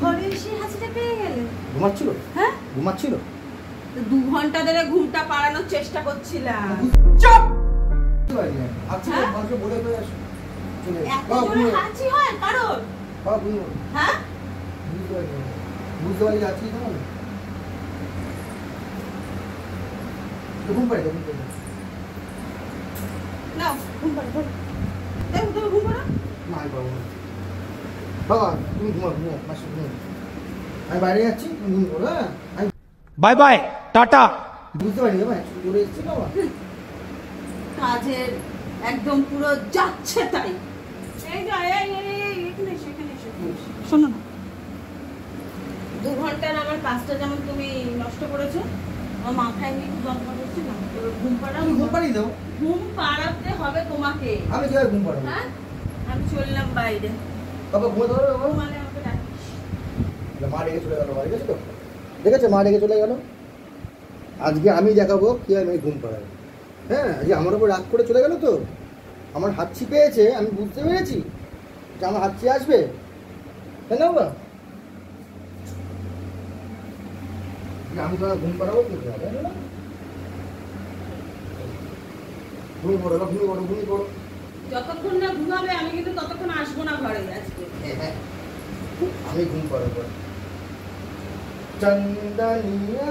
ঘরে এসে হাঁচিটা পেয়ে গেলে? ঘুমাচ্ছিল? হ্যাঁ ঘুমাচ্ছিল। 2 ঘন্টা ধরে ঘুমটা পাড়ানোর চেষ্টা করছিলাম। চুপ! হাঁচি মানুষকে বলে করে আসো। চলে এত জোরে হাঁচি হয় কারোর? হ্যাঁ বুঝতে পারি যাচ্ছি কেমন ঘুম পাড়ে না ঘুম পাড়ে দেখো তুমি ঘুম পাড়ো না আমি পাবো না বাবা তুমি ঘুমাও মাসে ঘুমাও আমি বাইরে যাচ্ছি তুমি ঘুম করো হ্যাঁ বাই বাই টাটা বুঝতে পারি ভাই চলে এসেছি বাবা কাজের একদম পুরো যাচ্ছে তাই এই যে এখানে শোনো না 2 ঘন্টার আমার কাজটা যেমন তুমি নষ্ট করেছো আমার মাথায় নিয়ে যন্ত্রণা করছে না ঘুম পাড়াও ঘুম পাড়িয়ে দাও ঘুম পাড়াতে হবে তোমাকে আমি কিভাবে ঘুম পাড়াবো হ্যাঁ আমি চললাম বাইরে বাবা ঘুমোতে পারবে বাবা মানে আমাকে ডাকিস মা রেখে চলে গেল বাড়ি গেছে তো দেখেছে মা রেখে চলে গেল আজকে আমি দেখাবো কিভাবে আমি ঘুম পাড়াবো হ্যাঁ আজকে আমার উপর রাগ করে চলে গেল তো আমার হাঁচি পেয়েছে আমি বুঝতে পেরেছি যে আমার হাঁচি আসবে তাই না বাবা আমি তোমার ঘুম পাড়াবো কিন্তু ঘুমিয়ে পড়ো ঘুমিয়ে পড়ো ঘুমিয়ে পড়ো যতক্ষণ না ঘুমাবে আমি কিন্তু ততক্ষণ আসবো না ঘরে আজকে আমি ঘুম পাড়াবো চন্দনিয়া